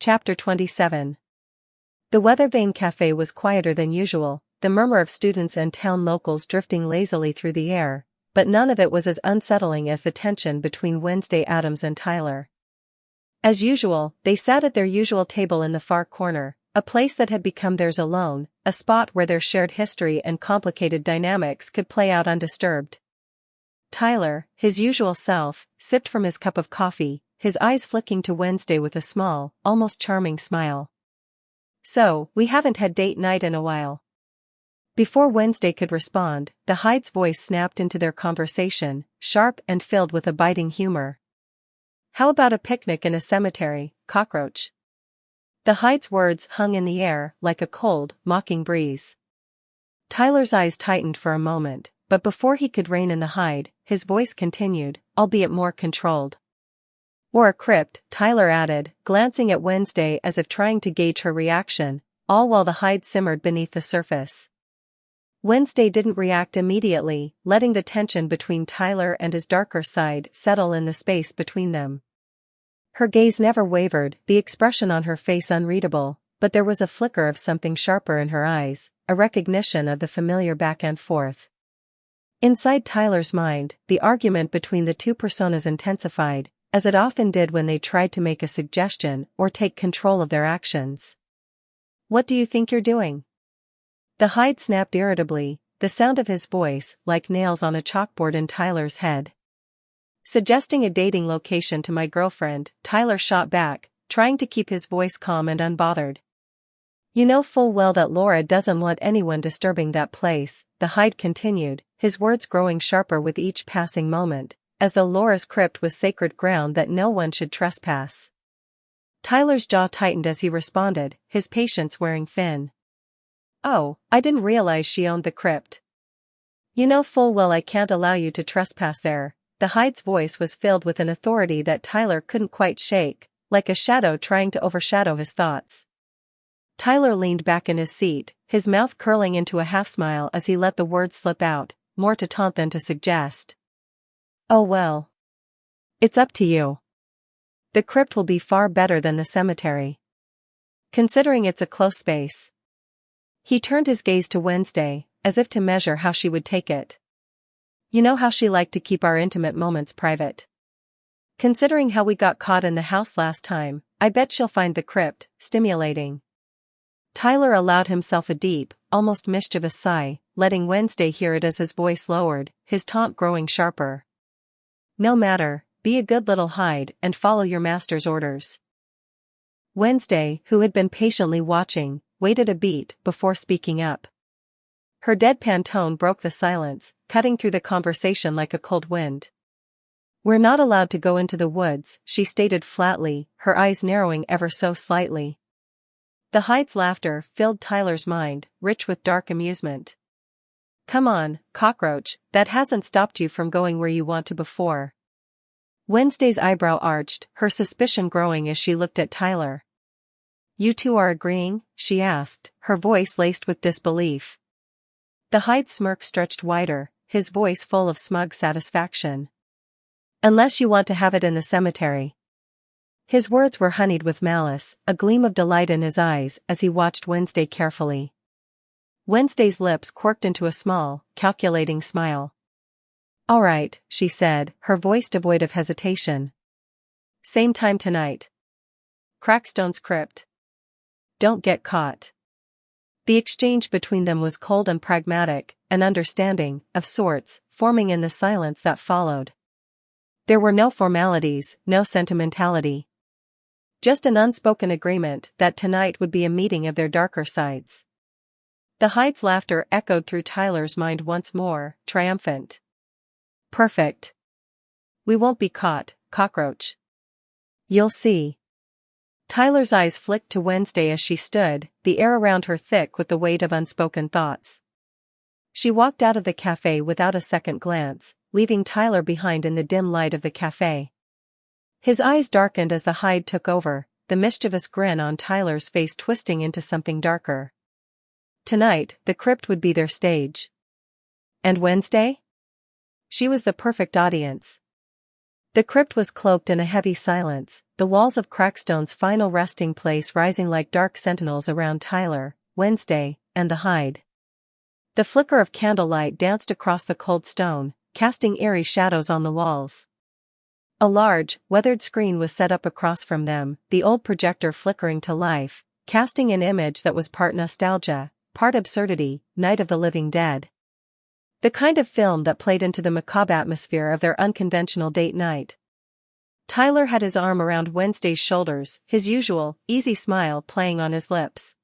Chapter 27. The Weathervane Cafe was quieter than usual, the murmur of students and town locals drifting lazily through the air, but none of it was as unsettling as the tension between Wednesday Addams and Tyler. As usual, they sat at their usual table in the far corner, a place that had become theirs alone, a spot where their shared history and complicated dynamics could play out undisturbed. Tyler, his usual self, sipped from his cup of coffee, his eyes flicking to Wednesday with a small, almost charming smile. "So, we haven't had date night in a while." Before Wednesday could respond, the Hyde's voice snapped into their conversation, sharp and filled with a biting humor. "How about a picnic in a cemetery, cockroach?" The Hyde's words hung in the air like a cold, mocking breeze. Tyler's eyes tightened for a moment, but before he could rein in the Hyde, his voice continued, albeit more controlled. "Or a crypt," Tyler added, glancing at Wednesday as if trying to gauge her reaction, all while the Hyde simmered beneath the surface. Wednesday didn't react immediately, letting the tension between Tyler and his darker side settle in the space between them. Her gaze never wavered, the expression on her face unreadable, but there was a flicker of something sharper in her eyes, a recognition of the familiar back and forth. Inside Tyler's mind, the argument between the two personas intensified, as it often did when they tried to make a suggestion or take control of their actions. "What do you think you're doing?" The Hyde snapped irritably, the sound of his voice like nails on a chalkboard in Tyler's head. "Suggesting a dating location to my girlfriend," Tyler shot back, trying to keep his voice calm and unbothered. "You know full well that Laura doesn't want anyone disturbing that place," the Hyde continued, his words growing sharper with each passing moment, as though Laura's crypt was sacred ground that no one should trespass. Tyler's jaw tightened as he responded, his patience wearing thin. "Oh, I didn't realize she owned the crypt." "You know full well I can't allow you to trespass there." The Hyde's voice was filled with an authority that Tyler couldn't quite shake, like a shadow trying to overshadow his thoughts. Tyler leaned back in his seat, his mouth curling into a half-smile as he let the words slip out, more to taunt than to suggest. "Oh well. It's up to you. The crypt will be far better than the cemetery. Considering it's a close space." He turned his gaze to Wednesday, as if to measure how she would take it. "You know how she liked to keep our intimate moments private. Considering how we got caught in the house last time, I bet she'll find the crypt stimulating." Tyler allowed himself a deep, almost mischievous sigh, letting Wednesday hear it as his voice lowered, his taunt growing sharper. "No matter, be a good little Hyde and follow your master's orders." Wednesday, who had been patiently watching, waited a beat before speaking up. Her deadpan tone broke the silence, cutting through the conversation like a cold wind. "We're not allowed to go into the woods," she stated flatly, her eyes narrowing ever so slightly. The Hyde's laughter filled Tyler's mind, rich with dark amusement. "Come on, cockroach, that hasn't stopped you from going where you want to before." Wednesday's eyebrow arched, her suspicion growing as she looked at Tyler. "You two are agreeing?" she asked, her voice laced with disbelief. The Hyde's smirk stretched wider, his voice full of smug satisfaction. "Unless you want to have it in the cemetery." His words were honeyed with malice, a gleam of delight in his eyes as he watched Wednesday carefully. Wednesday's lips quirked into a small, calculating smile. "All right," she said, her voice devoid of hesitation. "Same time tonight. Crackstone's crypt. Don't get caught." The exchange between them was cold and pragmatic, an understanding, of sorts, forming in the silence that followed. There were no formalities, no sentimentality. Just an unspoken agreement that tonight would be a meeting of their darker sides. The Hyde's laughter echoed through Tyler's mind once more, triumphant. "Perfect. We won't be caught, cockroach. You'll see." Tyler's eyes flicked to Wednesday as she stood, the air around her thick with the weight of unspoken thoughts. She walked out of the cafe without a second glance, leaving Tyler behind in the dim light of the cafe. His eyes darkened as the Hyde took over, the mischievous grin on Tyler's face twisting into something darker. Tonight, the crypt would be their stage. And Wednesday? She was the perfect audience. The crypt was cloaked in a heavy silence, the walls of Crackstone's final resting place rising like dark sentinels around Tyler, Wednesday, and the Hyde. The flicker of candlelight danced across the cold stone, casting eerie shadows on the walls. A large, weathered screen was set up across from them, the old projector flickering to life, casting an image that was part nostalgia, part absurdity, Night of the Living Dead. The kind of film that played into the macabre atmosphere of their unconventional date night. Tyler had his arm around Wednesday's shoulders, his usual, easy smile playing on his lips.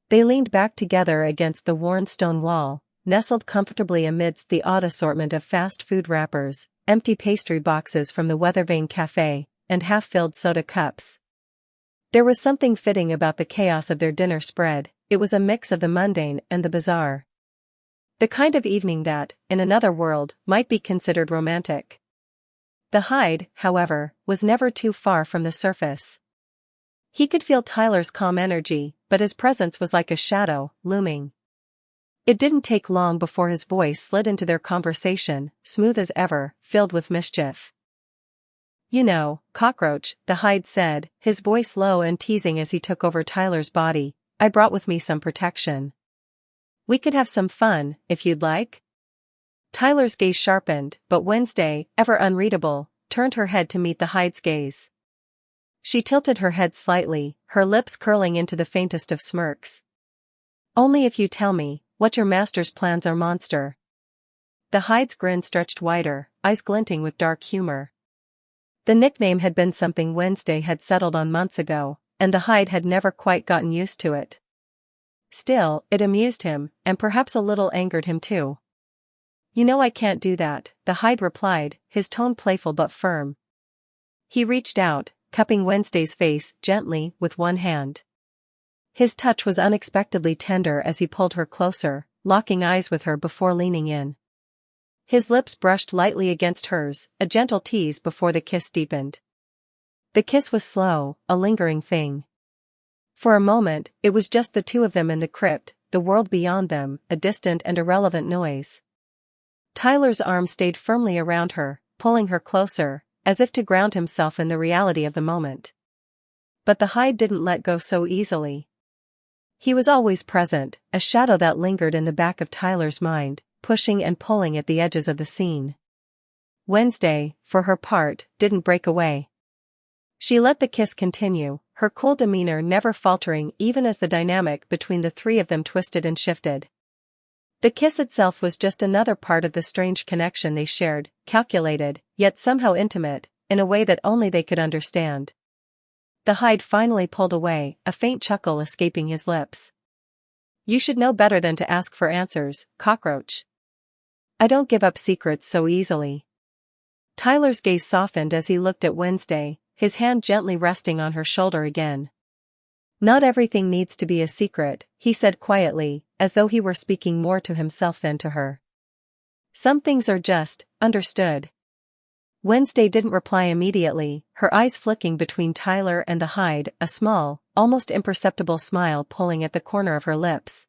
They leaned back together against the worn stone wall, nestled comfortably amidst the odd assortment of fast food wrappers, empty pastry boxes from the Weathervane Cafe, and half-filled soda cups. There was something fitting about the chaos of their dinner spread. It was a mix of the mundane and the bizarre. The kind of evening that, in another world, might be considered romantic. The Hyde, however, was never too far from the surface. He could feel Tyler's calm energy, but his presence was like a shadow, looming. It didn't take long before his voice slid into their conversation, smooth as ever, filled with mischief. "You know, Cockroach," the Hyde said, his voice low and teasing as he took over Tyler's body, "I brought with me some protection. We could have some fun, if you'd like." Tyler's gaze sharpened, but Wednesday, ever unreadable, turned her head to meet the Hyde's gaze. She tilted her head slightly, her lips curling into the faintest of smirks. "Only if you tell me what your master's plans are, monster." The Hyde's grin stretched wider, eyes glinting with dark humor. The nickname had been something Wednesday had settled on months ago, and the Hyde had never quite gotten used to it. Still, it amused him, and perhaps a little angered him too. "You know I can't do that," the Hyde replied, his tone playful but firm. He reached out, cupping Wednesday's face gently with one hand. His touch was unexpectedly tender as he pulled her closer, locking eyes with her before leaning in. His lips brushed lightly against hers, a gentle tease before the kiss deepened. The kiss was slow, a lingering thing. For a moment, it was just the two of them in the crypt, the world beyond them, a distant and irrelevant noise. Tyler's arm stayed firmly around her, pulling her closer, as if to ground himself in the reality of the moment. But the Hyde didn't let go so easily. He was always present, a shadow that lingered in the back of Tyler's mind, pushing and pulling at the edges of the scene. Wednesday, for her part, didn't break away. She let the kiss continue, her cool demeanor never faltering even as the dynamic between the three of them twisted and shifted. The kiss itself was just another part of the strange connection they shared, calculated, yet somehow intimate, in a way that only they could understand. The Hyde finally pulled away, a faint chuckle escaping his lips. "You should know better than to ask for answers, Cockroach. I don't give up secrets so easily." Tyler's gaze softened as he looked at Wednesday, his hand gently resting on her shoulder again. "Not everything needs to be a secret," he said quietly, as though he were speaking more to himself than to her. "Some things are just understood." Wednesday didn't reply immediately, her eyes flicking between Tyler and the Hyde, a small, almost imperceptible smile pulling at the corner of her lips.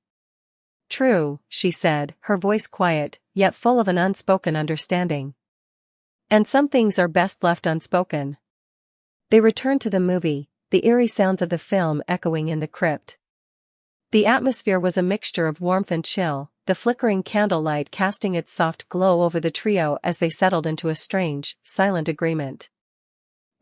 "True," she said, her voice quiet, yet full of an unspoken understanding. "And some things are best left unspoken." They returned to the movie, the eerie sounds of the film echoing in the crypt. The atmosphere was a mixture of warmth and chill, the flickering candlelight casting its soft glow over the trio as they settled into a strange, silent agreement.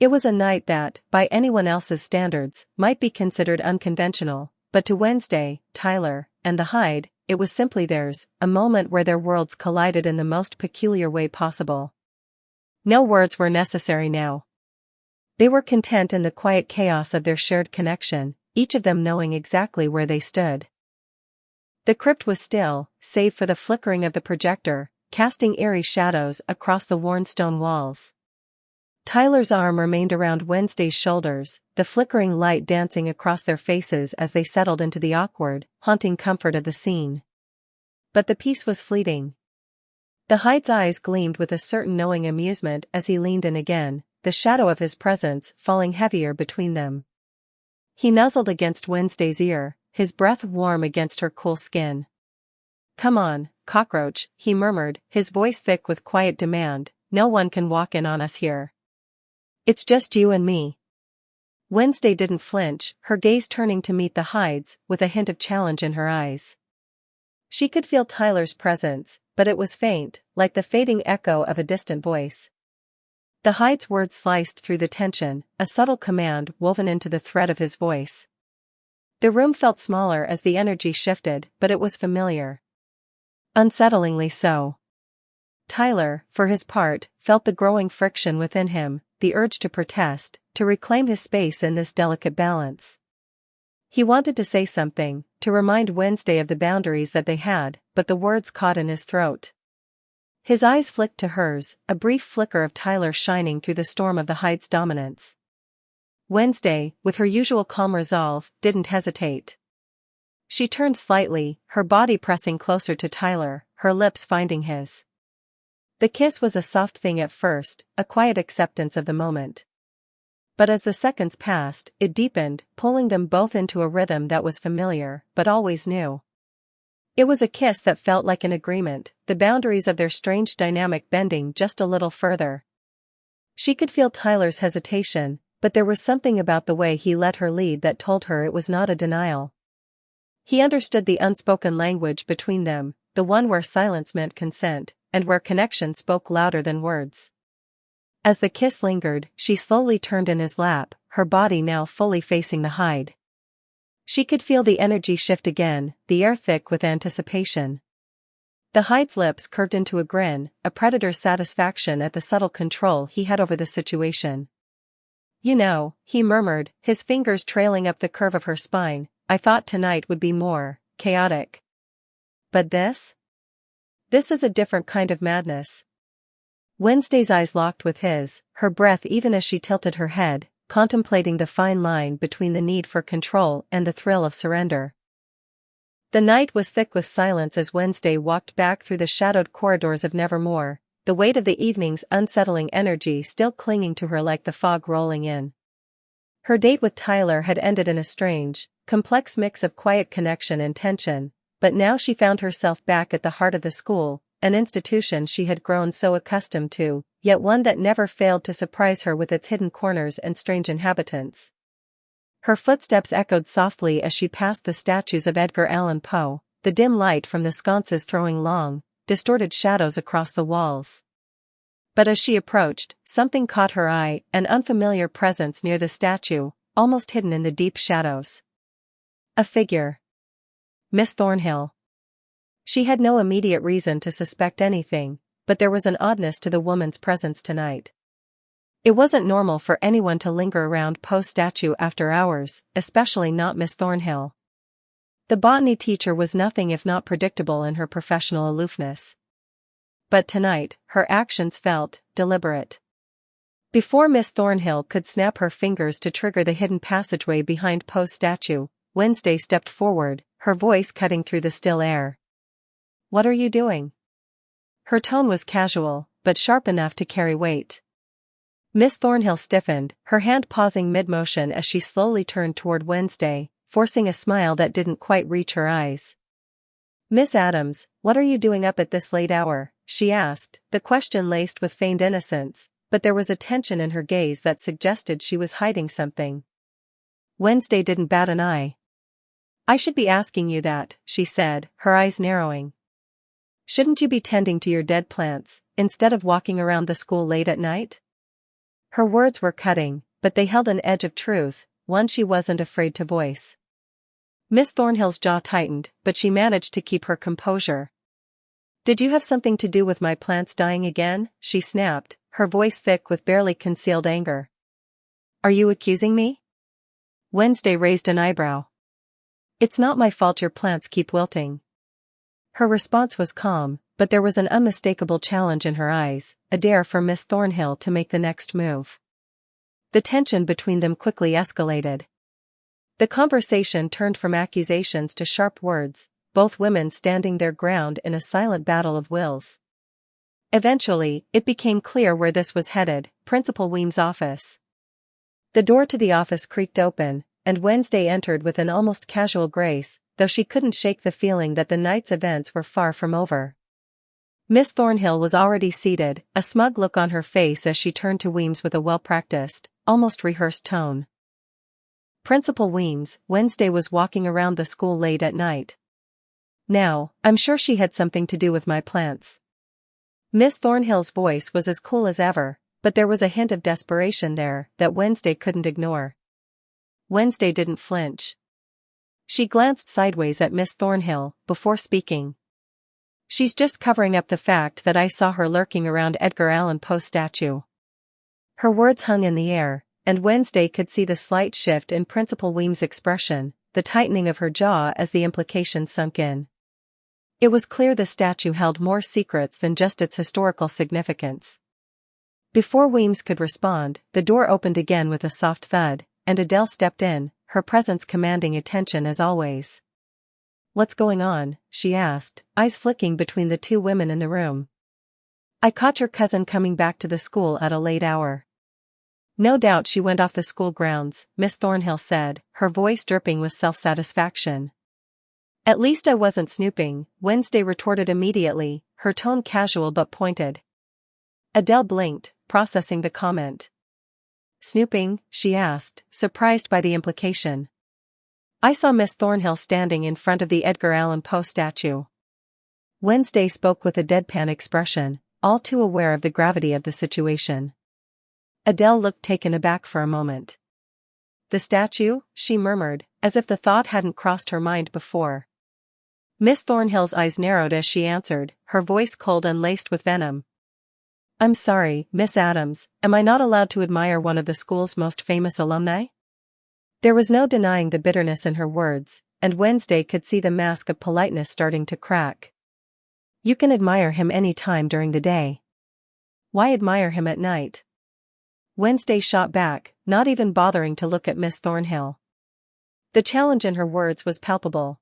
It was a night that, by anyone else's standards, might be considered unconventional, but to Wednesday, Tyler, and the Hyde, it was simply theirs, a moment where their worlds collided in the most peculiar way possible. No words were necessary now. They were content in the quiet chaos of their shared connection, each of them knowing exactly where they stood. The crypt was still, save for the flickering of the projector, casting eerie shadows across the worn stone walls. Tyler's arm remained around Wednesday's shoulders, the flickering light dancing across their faces as they settled into the awkward, haunting comfort of the scene. But the peace was fleeting. The Hyde's eyes gleamed with a certain knowing amusement as he leaned in again, the shadow of his presence falling heavier between them. He nuzzled against Wednesday's ear, his breath warm against her cool skin. "Come on, Cockroach," he murmured, his voice thick with quiet demand, no one can walk in on us here. It's just you and me. Wednesday didn't flinch, her gaze turning to meet the Hyde's, with a hint of challenge in her eyes. She could feel Tyler's presence, but it was faint, like the fading echo of a distant voice. The Hyde's words sliced through the tension, a subtle command woven into the thread of his voice. The room felt smaller as the energy shifted, but it was familiar. Unsettlingly so. Tyler, for his part, felt the growing friction within him, the urge to protest, to reclaim his space in this delicate balance. He wanted to say something, to remind Wednesday of the boundaries that they had, but the words caught in his throat. His eyes flicked to hers, a brief flicker of Tyler shining through the storm of the Hyde's dominance. Wednesday, with her usual calm resolve, didn't hesitate. She turned slightly, her body pressing closer to Tyler, her lips finding his. The kiss was a soft thing at first, a quiet acceptance of the moment. But as the seconds passed, it deepened, pulling them both into a rhythm that was familiar, but always new. It was a kiss that felt like an agreement, the boundaries of their strange dynamic bending just a little further. She could feel Tyler's hesitation, but there was something about the way he let her lead that told her it was not a denial. He understood the unspoken language between them, the one where silence meant consent, and where connection spoke louder than words. As the kiss lingered, she slowly turned in his lap, her body now fully facing the Hyde. She could feel the energy shift again, the air thick with anticipation. The Hyde's lips curved into a grin, a predator's satisfaction at the subtle control he had over the situation. "You know," he murmured, his fingers trailing up the curve of her spine, "I thought tonight would be more chaotic. But this? This is a different kind of madness." Wednesday's eyes locked with his, her breath even as she tilted her head, contemplating the fine line between the need for control and the thrill of surrender. The night was thick with silence as Wednesday walked back through the shadowed corridors of Nevermore, the weight of the evening's unsettling energy still clinging to her like the fog rolling in. Her date with Tyler had ended in a strange, complex mix of quiet connection and tension, but now she found herself back at the heart of the school, an institution she had grown so accustomed to, yet one that never failed to surprise her with its hidden corners and strange inhabitants. Her footsteps echoed softly as she passed the statues of Edgar Allan Poe, the dim light from the sconces throwing long, distorted shadows across the walls. But as she approached, something caught her eye, an unfamiliar presence near the statue, almost hidden in the deep shadows. A figure. Miss Thornhill. She had no immediate reason to suspect anything, but there was an oddness to the woman's presence tonight. It wasn't normal for anyone to linger around Poe's statue after hours, especially not Miss Thornhill. The botany teacher was nothing if not predictable in her professional aloofness. But tonight, her actions felt deliberate. Before Miss Thornhill could snap her fingers to trigger the hidden passageway behind Poe's statue, Wednesday stepped forward, her voice cutting through the still air. "What are you doing?" Her tone was casual, but sharp enough to carry weight. Miss Thornhill stiffened, her hand pausing mid-motion as she slowly turned toward Wednesday, forcing a smile that didn't quite reach her eyes. "Miss Addams, what are you doing up at this late hour?" she asked, the question laced with feigned innocence, but there was a tension in her gaze that suggested she was hiding something. Wednesday didn't bat an eye. "I should be asking you that," she said, her eyes narrowing. "Shouldn't you be tending to your dead plants, instead of walking around the school late at night?" Her words were cutting, but they held an edge of truth, one she wasn't afraid to voice. Miss Thornhill's jaw tightened, but she managed to keep her composure. "Did you have something to do with my plants dying again?" she snapped, her voice thick with barely concealed anger. "Are you accusing me?" Wednesday raised an eyebrow. "It's not my fault your plants keep wilting." Her response was calm, but there was an unmistakable challenge in her eyes, a dare for Miss Thornhill to make the next move. The tension between them quickly escalated. The conversation turned from accusations to sharp words, both women standing their ground in a silent battle of wills. Eventually, it became clear where this was headed: Principal Weem's office. The door to the office creaked open, and Wednesday entered with an almost casual grace, though she couldn't shake the feeling that the night's events were far from over. Miss Thornhill was already seated, a smug look on her face as she turned to Weems with a well-practiced, almost rehearsed tone. Principal Weems, Wednesday was walking around the school late at night. Now, I'm sure she had something to do with my plants. Miss Thornhill's voice was as cool as ever, but there was a hint of desperation there that Wednesday couldn't ignore. Wednesday didn't flinch. She glanced sideways at Miss Thornhill before speaking. She's just covering up the fact that I saw her lurking around Edgar Allan Poe's statue. Her words hung in the air, and Wednesday could see the slight shift in Principal Weems' expression, the tightening of her jaw as the implication sunk in. It was clear the statue held more secrets than just its historical significance. Before Weems could respond, the door opened again with a soft thud, and Adele stepped in, her presence commanding attention as always. "What's going on?" she asked, eyes flicking between the two women in the room. "I caught your cousin coming back to the school at a late hour." "No doubt she went off the school grounds," Miss Thornhill said, her voice dripping with self-satisfaction. "At least I wasn't snooping," Wednesday retorted immediately, her tone casual but pointed. Adele blinked, processing the comment. "Snooping?" she asked, surprised by the implication. "I saw Miss Thornhill standing in front of the Edgar Allan Poe statue." Wednesday spoke with a deadpan expression, all too aware of the gravity of the situation. Adele looked taken aback for a moment. "The statue?" she murmured, as if the thought hadn't crossed her mind before. Miss Thornhill's eyes narrowed as she answered, her voice cold and laced with venom. "I'm sorry, Miss Addams, am I not allowed to admire one of the school's most famous alumni?" There was no denying the bitterness in her words, and Wednesday could see the mask of politeness starting to crack. "You can admire him any time during the day. Why admire him at night?" Wednesday shot back, not even bothering to look at Miss Thornhill. The challenge in her words was palpable.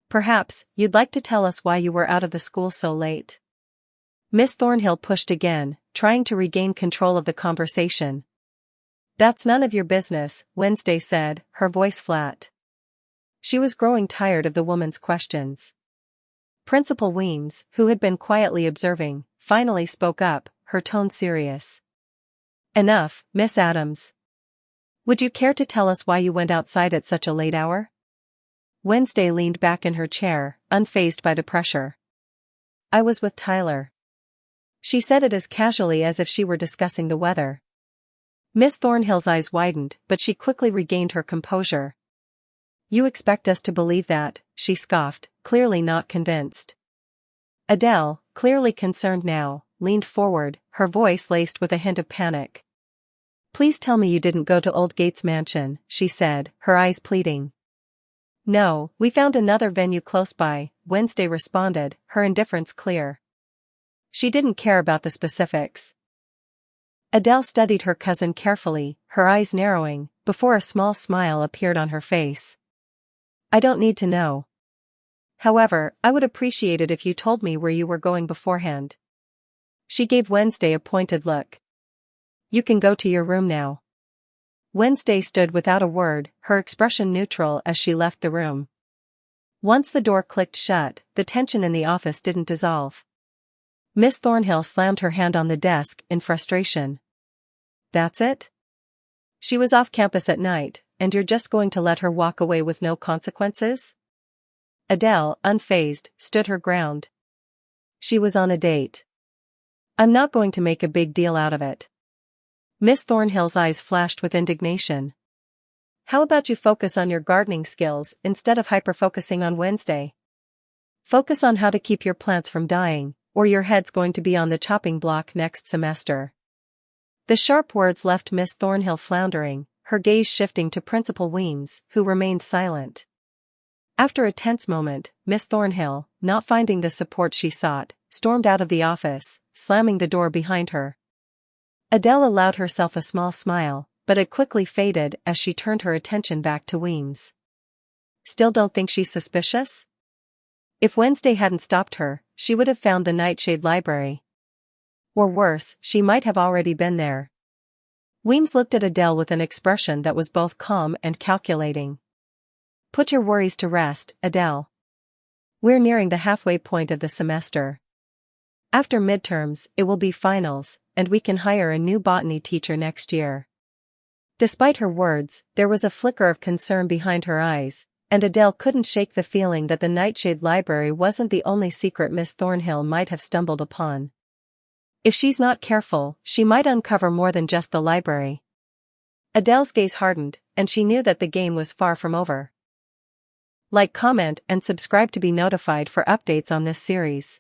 "Perhaps, you'd like to tell us why you were out of the school so late?" Miss Thornhill pushed again, trying to regain control of the conversation. "That's none of your business," Wednesday said, her voice flat. She was growing tired of the woman's questions. Principal Weems, who had been quietly observing, finally spoke up, her tone serious. "Enough, Miss Addams. Would you care to tell us why you went outside at such a late hour?" Wednesday leaned back in her chair, unfazed by the pressure. "I was with Tyler." She said it as casually as if she were discussing the weather. Miss Thornhill's eyes widened, but she quickly regained her composure. "You expect us to believe that," she scoffed, clearly not convinced. Adele, clearly concerned now, leaned forward, her voice laced with a hint of panic. "Please tell me you didn't go to Old Gates Mansion," she said, her eyes pleading. "No, we found another venue close by," Wednesday responded, her indifference clear. She didn't care about the specifics. Adele studied her cousin carefully, her eyes narrowing, before a small smile appeared on her face. "I don't need to know. However, I would appreciate it if you told me where you were going beforehand." She gave Wednesday a pointed look. "You can go to your room now." Wednesday stood without a word, her expression neutral as she left the room. Once the door clicked shut, the tension in the office didn't dissolve. Miss Thornhill slammed her hand on the desk in frustration. "That's it? She was off campus at night, and you're just going to let her walk away with no consequences?" Adele, unfazed, stood her ground. "She was on a date. I'm not going to make a big deal out of it." Miss Thornhill's eyes flashed with indignation. "How about you focus on your gardening skills instead of hyper-focusing on Wednesday? Focus on how to keep your plants from dying, or your head's going to be on the chopping block next semester." The sharp words left Miss Thornhill floundering, her gaze shifting to Principal Weems, who remained silent. After a tense moment, Miss Thornhill, not finding the support she sought, stormed out of the office, slamming the door behind her. Adele allowed herself a small smile, but it quickly faded as she turned her attention back to Weems. "Still don't think she's suspicious?" If Wednesday hadn't stopped her, she would have found the Nightshade Library. Or worse, she might have already been there. Weems looked at Adele with an expression that was both calm and calculating. "Put your worries to rest, Adele. We're nearing the halfway point of the semester. After midterms, it will be finals, and we can hire a new botany teacher next year. Despite her words, there was a flicker of concern behind her eyes, and Adele couldn't shake the feeling that the Nightshade Library wasn't the only secret Miss Thornhill might have stumbled upon. If she's not careful, she might uncover more than just the library. Adele's gaze hardened, and she knew that the game was far from over. Like, comment, and subscribe to be notified for updates on this series.